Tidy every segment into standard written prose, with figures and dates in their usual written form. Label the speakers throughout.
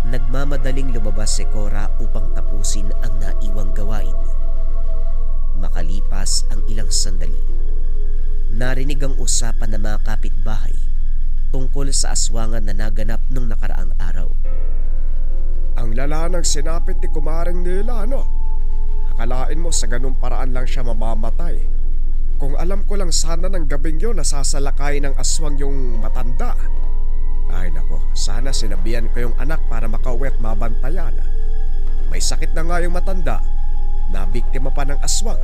Speaker 1: Nagmamadaling lumabas si Cora upang tapusin ang naiwang gawain. Makalipas ang ilang sandali, narinig ang usapan ng mga kapitbahay tungkol sa aswangan na naganap nung nakaraang araw.
Speaker 2: Ang lala ng sinapit ni kumaring nila, ano? Akalain mo sa ganung paraan lang siya mamamatay. Kung alam ko lang sana ng gabing yun nasasalakay ng aswang yung matanda. Ay nako, sana sinabihan ko yung anak para makauwi at mabantayan. May sakit na nga yung matanda, nabiktima pa ng aswang.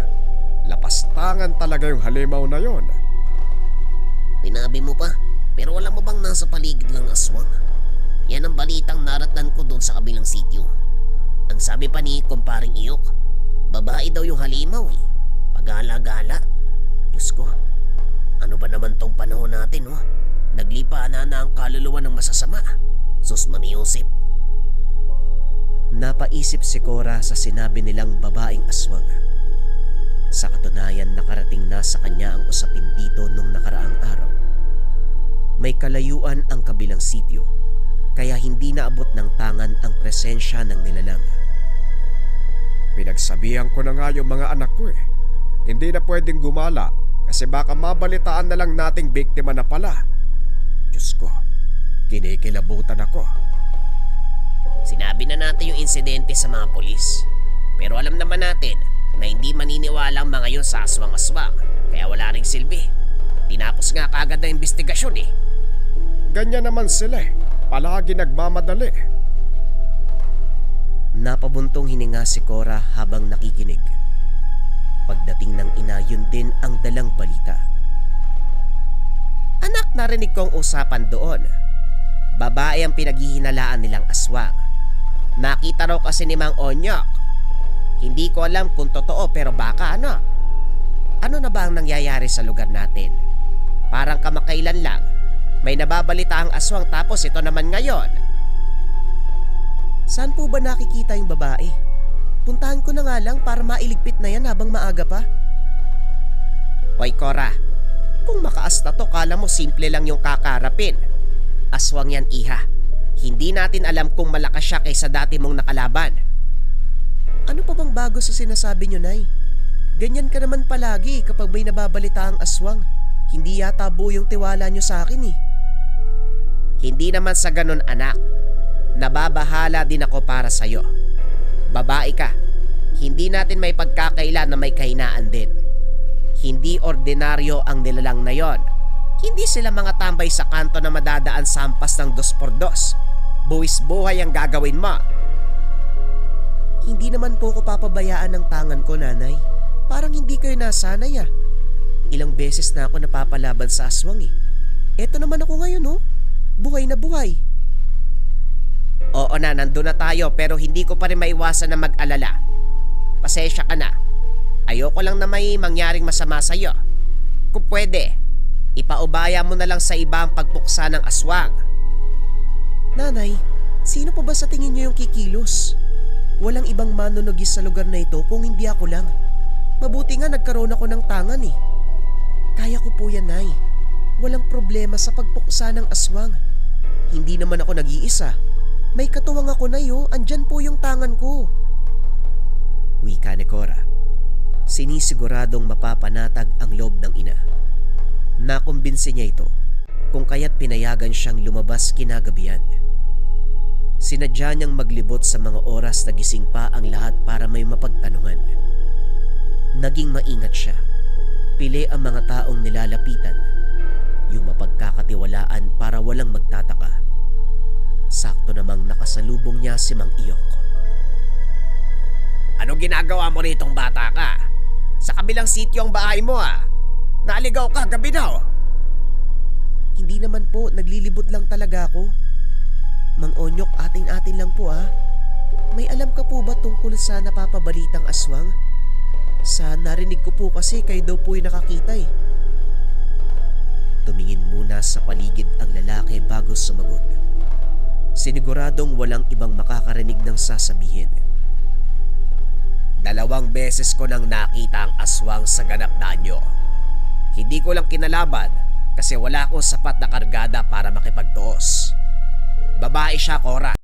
Speaker 2: Lapastangan talaga yung halimaw na yon.
Speaker 3: Pinabi mo pa, pero alam mo bang nasa paligid ng aswang? Yan ang balitang naratnan ko doon sa kabilang sityo. Ang sabi pa ni kumparing Iyok, babae daw yung halimaw eh. Pag-ala-gala. Diyos ko, ano ba naman tong panahon natin oh? Naglipa na ang kaluluwa ng masasama. Sus Maniusip.
Speaker 1: Napaisip si Cora sa sinabi nilang babaeng aswang. Sa katunayan, nakarating na sa kanya ang usapin dito nung nakaraang araw. May kalayuan ang kabilang sityo, kaya hindi naabot ng tangan ang presensya ng nilalang.
Speaker 2: Pinagsabihan ko na nga yung mga anak ko eh. Hindi na pwedeng gumala kasi baka mabalitaan na lang nating biktima na pala. Diyos ko, kinikilabutan ako.
Speaker 3: Sinabi na natin yung insidente sa mga pulis. Pero alam naman natin na hindi maniniwala ang mga yun sa aswang-aswang. Kaya wala ring silbi. Tinapos nga kaagad na investigasyon eh.
Speaker 2: Ganyan naman sila eh. Palagi nagmamadali.
Speaker 1: Napabuntong hininga si Cora habang nakikinig. Pagdating ng ina, yun din ang dalang balita.
Speaker 3: Anak, narinig kong usapan doon. Babae ang pinaghihinalaan nilang aswang. Nakita raw kasi ni Mang Onyok. Hindi ko alam kung totoo pero baka ano. Ano na ba ang nangyayari sa lugar natin? Parang kamakailan lang, may nababalita ang aswang tapos ito naman ngayon.
Speaker 1: Saan po ba nakikita yung babae? Puntahan ko na nga lang para mailigpit na yan habang maaga pa.
Speaker 3: Hoy Cora, kung makaas na to, kala mo simple lang yung kakarapin. Aswang yan, iha. Hindi natin alam kung malakas siya kaysa dati mong nakalaban.
Speaker 1: Ano pa bang bago sa sinasabi nyo, Nay? Ganyan ka naman palagi kapag may nababalita ang aswang. Hindi yata buo yung tiwala nyo sa akin eh.
Speaker 3: Hindi naman sa ganun, anak. Nababahala din ako para sa'yo. Babae ka. Hindi natin may pagkakaila na may kahinaan din. Hindi ordinaryo ang nilalang na yon. Hindi sila mga tambay sa kanto na madadaan sa hampas ng 2x2. Buwis buhay ang gagawin mo.
Speaker 1: Hindi naman po ko papabayaan ng tangan ko, Nanay. Parang hindi kayo nasanay ah. Ilang beses na ako napapalaban sa aswang eh. Eto naman ako ngayon oh. Buhay na buhay.
Speaker 3: Oo na, nandun na tayo pero hindi ko pa rin maiwasan na mag-alala. Pasensya ka na. Ayoko lang na may mangyaring masama sa'yo. Kung pwede, ipaubaya mo na lang sa iba ang pagpuksa ng aswang.
Speaker 1: Nanay, sino pa ba sa tingin niyo yung kikilos? Walang ibang manunugis sa lugar na ito kung hindi ako lang. Mabuti nga nagkaroon ako ng tangan eh. Kaya ko po yan, Nay. Walang problema sa pagpuksa ng aswang. Hindi naman ako nag-iisa. May katuwang ako, Nay oh. Andyan po yung tangan ko. Wika ni Cora. Sinisiguradong mapapanatag ang loob ng ina. Nakumbinsi niya ito kung kaya't pinayagan siyang lumabas kinagabihan. Sinadya niyang maglibot sa mga oras na gising pa ang lahat para may mapagtanungan. Naging maingat siya. Pili ang mga taong nilalapitan, yung mapagkakatiwalaan para walang magtataka. Sakto namang nakasalubong niya si Mang Iyok.
Speaker 3: Anong ginagawa mo ritong bata ka? Sa kabilang sityo ang bahay mo ah. Naligaw ka gabi na oh.
Speaker 1: Hindi naman po, naglilibot lang talaga ako. Mang Onyok, atin-atin lang po ah. May alam ka po ba tungkol sa napapabalitang aswang? Sa narinig ko po kasi kayo daw po yung nakakita eh. Tumingin muna sa paligid ang lalaki bago sumagot. Siniguradong walang ibang makakarinig ng sasabihin.
Speaker 3: 2 beses ko nang nakita ang aswang sa ganap danyo. Hindi ko lang kinalaban kasi wala akong sapat na kargada para makipagtuos. Babae siya, Cora.